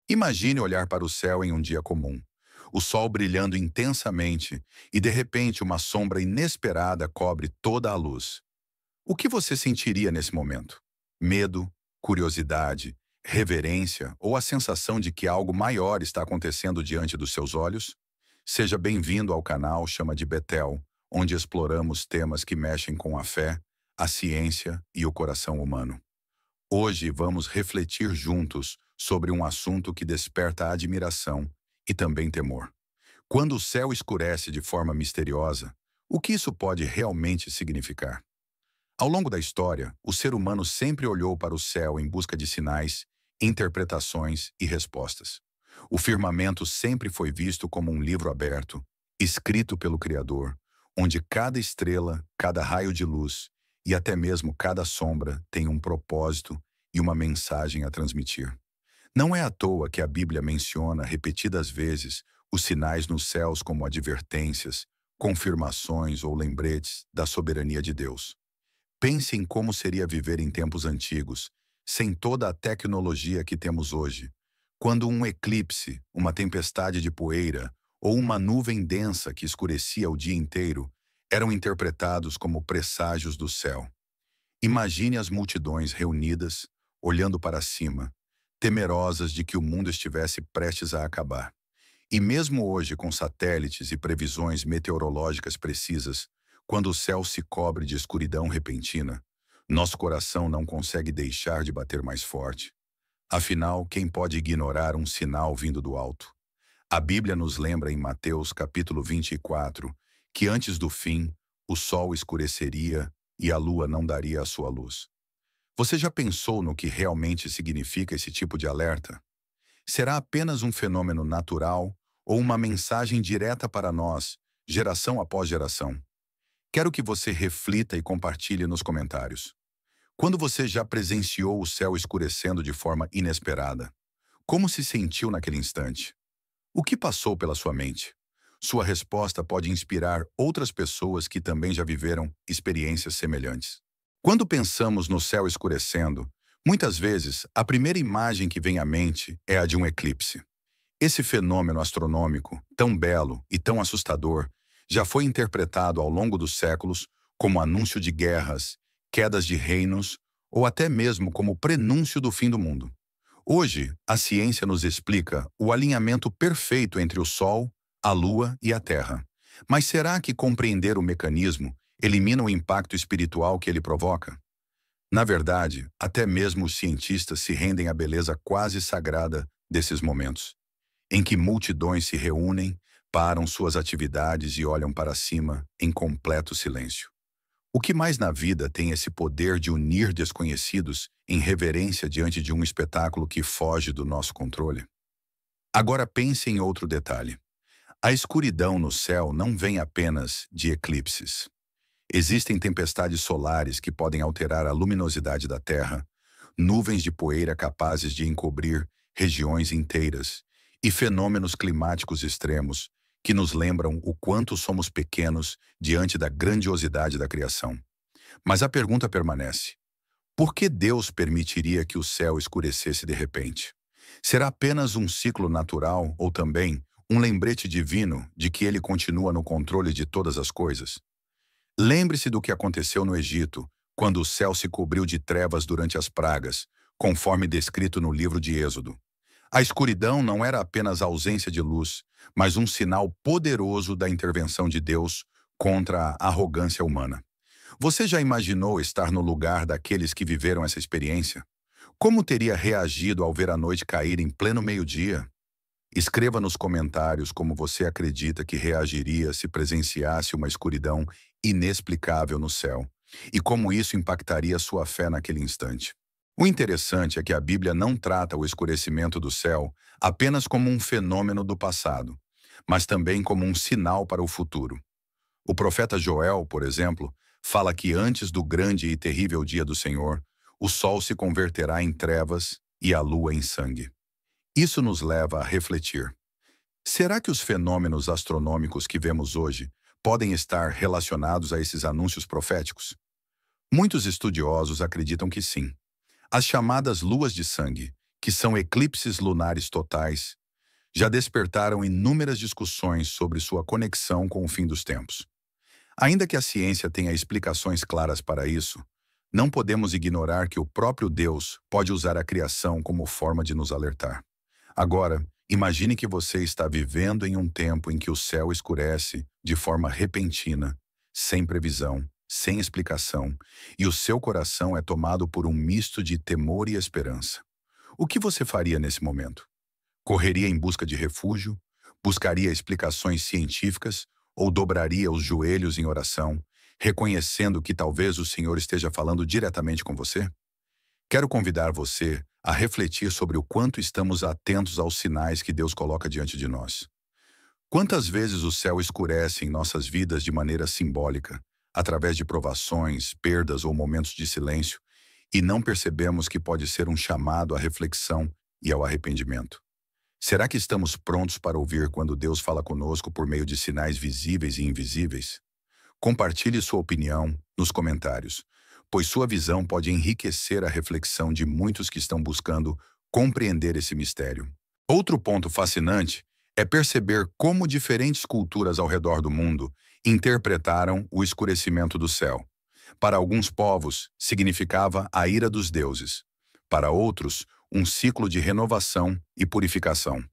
Imagine olhar para o céu em um dia comum. O sol brilhando intensamente e, de repente, uma sombra inesperada cobre toda a luz. O que você sentiria nesse momento? Medo, curiosidade, reverência ou a sensação de que algo maior está acontecendo diante dos seus olhos? Seja bem-vindo ao canal Chama de Betel, onde exploramos temas que mexem com a fé, a ciência e o coração humano. Hoje vamos refletir juntos sobre um assunto que desperta admiração e também temor. Quando o céu escurece de forma misteriosa, o que isso pode realmente significar? Ao longo da história, o ser humano sempre olhou para o céu em busca de sinais, interpretações e respostas. O firmamento sempre foi visto como um livro aberto, escrito pelo Criador, onde cada estrela, cada raio de luz e até mesmo cada sombra tem um propósito e uma mensagem a transmitir. Não é à toa que a Bíblia menciona repetidas vezes os sinais nos céus como advertências, confirmações ou lembretes da soberania de Deus. Pense em como seria viver em tempos antigos, sem toda a tecnologia que temos hoje, quando um eclipse, uma tempestade de poeira ou uma nuvem densa que escurecia o dia inteiro eram interpretados como presságios do céu. Imagine as multidões reunidas, olhando para cima, temerosas de que o mundo estivesse prestes a acabar. E mesmo hoje, com satélites e previsões meteorológicas precisas, quando o céu se cobre de escuridão repentina, nosso coração não consegue deixar de bater mais forte. Afinal, quem pode ignorar um sinal vindo do alto? A Bíblia nos lembra em Mateus capítulo 24 que antes do fim, o sol escureceria e a lua não daria a sua luz. Você já pensou no que realmente significa esse tipo de alerta? Será apenas um fenômeno natural ou uma mensagem direta para nós, geração após geração? Quero que você reflita e compartilhe nos comentários. Quando você já presenciou o céu escurecendo de forma inesperada, como se sentiu naquele instante? O que passou pela sua mente? Sua resposta pode inspirar outras pessoas que também já viveram experiências semelhantes. Quando pensamos no céu escurecendo, muitas vezes a primeira imagem que vem à mente é a de um eclipse. Esse fenômeno astronômico, tão belo e tão assustador, já foi interpretado ao longo dos séculos como anúncio de guerras, quedas de reinos ou até mesmo como prenúncio do fim do mundo. Hoje, a ciência nos explica o alinhamento perfeito entre o Sol, a Lua e a Terra. Mas será que compreender o mecanismo elimina o impacto espiritual que ele provoca? Na verdade, até mesmo os cientistas se rendem à beleza quase sagrada desses momentos, em que multidões se reúnem, param suas atividades e olham para cima em completo silêncio. O que mais na vida tem esse poder de unir desconhecidos em reverência diante de um espetáculo que foge do nosso controle? Agora pense em outro detalhe. A escuridão no céu não vem apenas de eclipses. Existem tempestades solares que podem alterar a luminosidade da Terra, nuvens de poeira capazes de encobrir regiões inteiras e fenômenos climáticos extremos que nos lembram o quanto somos pequenos diante da grandiosidade da criação. Mas a pergunta permanece: por que Deus permitiria que o céu escurecesse de repente? Será apenas um ciclo natural ou também um lembrete divino de que ele continua no controle de todas as coisas? Lembre-se do que aconteceu no Egito, quando o céu se cobriu de trevas durante as pragas, conforme descrito no livro de Êxodo. A escuridão não era apenas a ausência de luz, mas um sinal poderoso da intervenção de Deus contra a arrogância humana. Você já imaginou estar no lugar daqueles que viveram essa experiência? Como teria reagido ao ver a noite cair em pleno meio-dia? Escreva nos comentários como você acredita que reagiria se presenciasse uma escuridão inexplicável no céu, e como isso impactaria sua fé naquele instante. O interessante é que a Bíblia não trata o escurecimento do céu apenas como um fenômeno do passado, mas também como um sinal para o futuro. O profeta Joel, por exemplo, fala que antes do grande e terrível dia do Senhor, o sol se converterá em trevas e a lua em sangue. Isso nos leva a refletir. Será que os fenômenos astronômicos que vemos hoje podem estar relacionados a esses anúncios proféticos? Muitos estudiosos acreditam que sim. As chamadas luas de sangue, que são eclipses lunares totais, já despertaram inúmeras discussões sobre sua conexão com o fim dos tempos. Ainda que a ciência tenha explicações claras para isso, não podemos ignorar que o próprio Deus pode usar a criação como forma de nos alertar. Agora, imagine que você está vivendo em um tempo em que o céu escurece de forma repentina, sem previsão, sem explicação, e o seu coração é tomado por um misto de temor e esperança. O que você faria nesse momento? Correria em busca de refúgio? Buscaria explicações científicas? Ou dobraria os joelhos em oração, reconhecendo que talvez o Senhor esteja falando diretamente com você? Quero convidar você a refletir sobre o quanto estamos atentos aos sinais que Deus coloca diante de nós. Quantas vezes o céu escurece em nossas vidas de maneira simbólica, através de provações, perdas ou momentos de silêncio, e não percebemos que pode ser um chamado à reflexão e ao arrependimento? Será que estamos prontos para ouvir quando Deus fala conosco por meio de sinais visíveis e invisíveis? Compartilhe sua opinião nos comentários, pois sua visão pode enriquecer a reflexão de muitos que estão buscando compreender esse mistério. Outro ponto fascinante é perceber como diferentes culturas ao redor do mundo interpretaram o escurecimento do céu. Para alguns povos, significava a ira dos deuses. Para outros, um ciclo de renovação e purificação.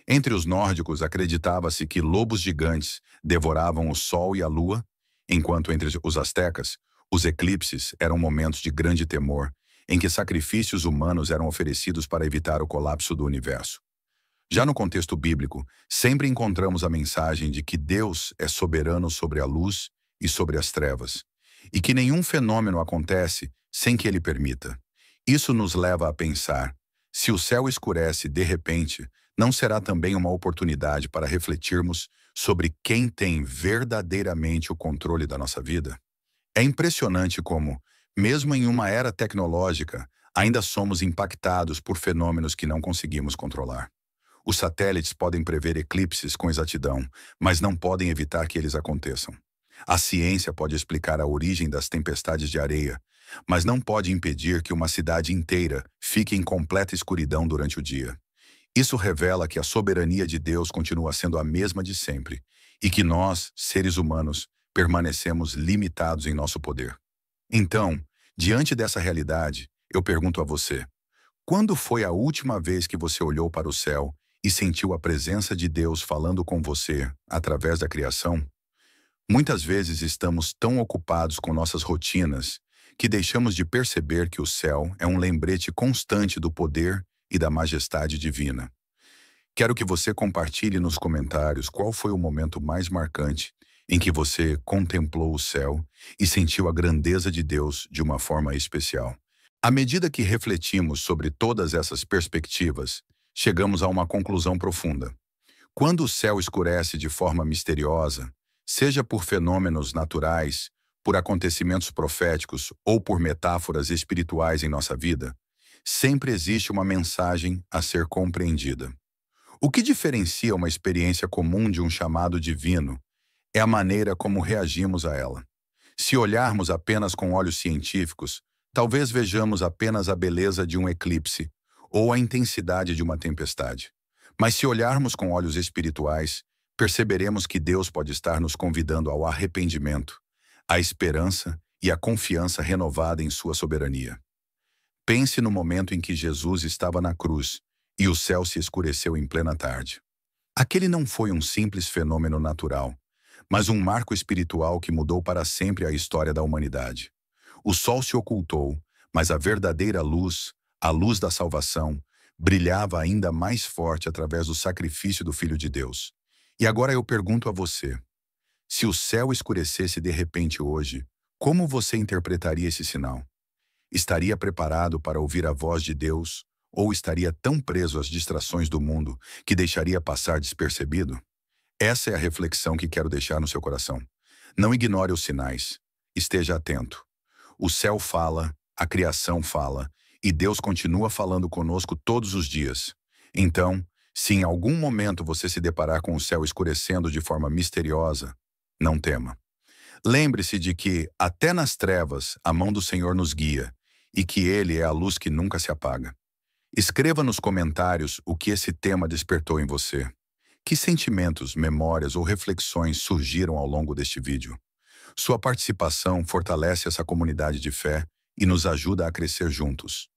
Entre os nórdicos, acreditava-se que lobos gigantes devoravam o sol e a lua, enquanto entre os astecas, os eclipses eram momentos de grande temor, em que sacrifícios humanos eram oferecidos para evitar o colapso do universo. Já no contexto bíblico, sempre encontramos a mensagem de que Deus é soberano sobre a luz e sobre as trevas, e que nenhum fenômeno acontece sem que ele permita. Isso nos leva a pensar: se o céu escurece de repente, não será também uma oportunidade para refletirmos sobre quem tem verdadeiramente o controle da nossa vida? É impressionante como, mesmo em uma era tecnológica, ainda somos impactados por fenômenos que não conseguimos controlar. Os satélites podem prever eclipses com exatidão, mas não podem evitar que eles aconteçam. A ciência pode explicar a origem das tempestades de areia, mas não pode impedir que uma cidade inteira fique em completa escuridão durante o dia. Isso revela que a soberania de Deus continua sendo a mesma de sempre e que nós, seres humanos, permanecemos limitados em nosso poder. Então, diante dessa realidade, eu pergunto a você: quando foi a última vez que você olhou para o céu e sentiu a presença de Deus falando com você através da criação? Muitas vezes estamos tão ocupados com nossas rotinas que deixamos de perceber que o céu é um lembrete constante do poder e da majestade divina. Quero que você compartilhe nos comentários qual foi o momento mais marcante em que você contemplou o céu e sentiu a grandeza de Deus de uma forma especial. À medida que refletimos sobre todas essas perspectivas, chegamos a uma conclusão profunda. Quando o céu escurece de forma misteriosa, seja por fenômenos naturais, por acontecimentos proféticos ou por metáforas espirituais em nossa vida, sempre existe uma mensagem a ser compreendida. O que diferencia uma experiência comum de um chamado divino é a maneira como reagimos a ela. Se olharmos apenas com olhos científicos, talvez vejamos apenas a beleza de um eclipse ou a intensidade de uma tempestade. Mas se olharmos com olhos espirituais, perceberemos que Deus pode estar nos convidando ao arrependimento, à esperança e à confiança renovada em sua soberania. Pense no momento em que Jesus estava na cruz e o céu se escureceu em plena tarde. Aquele não foi um simples fenômeno natural, mas um marco espiritual que mudou para sempre a história da humanidade. O sol se ocultou, mas a verdadeira luz, a luz da salvação, brilhava ainda mais forte através do sacrifício do Filho de Deus. E agora eu pergunto a você: se o céu escurecesse de repente hoje, como você interpretaria esse sinal? Estaria preparado para ouvir a voz de Deus ou estaria tão preso às distrações do mundo que deixaria passar despercebido? Essa é a reflexão que quero deixar no seu coração. Não ignore os sinais. Esteja atento. O céu fala, a criação fala, e Deus continua falando conosco todos os dias. Então, se em algum momento você se deparar com o céu escurecendo de forma misteriosa, não tema. Lembre-se de que, até nas trevas, a mão do Senhor nos guia, e que Ele é a luz que nunca se apaga. Escreva nos comentários o que esse tema despertou em você. Que sentimentos, memórias ou reflexões surgiram ao longo deste vídeo? Sua participação fortalece essa comunidade de fé e nos ajuda a crescer juntos.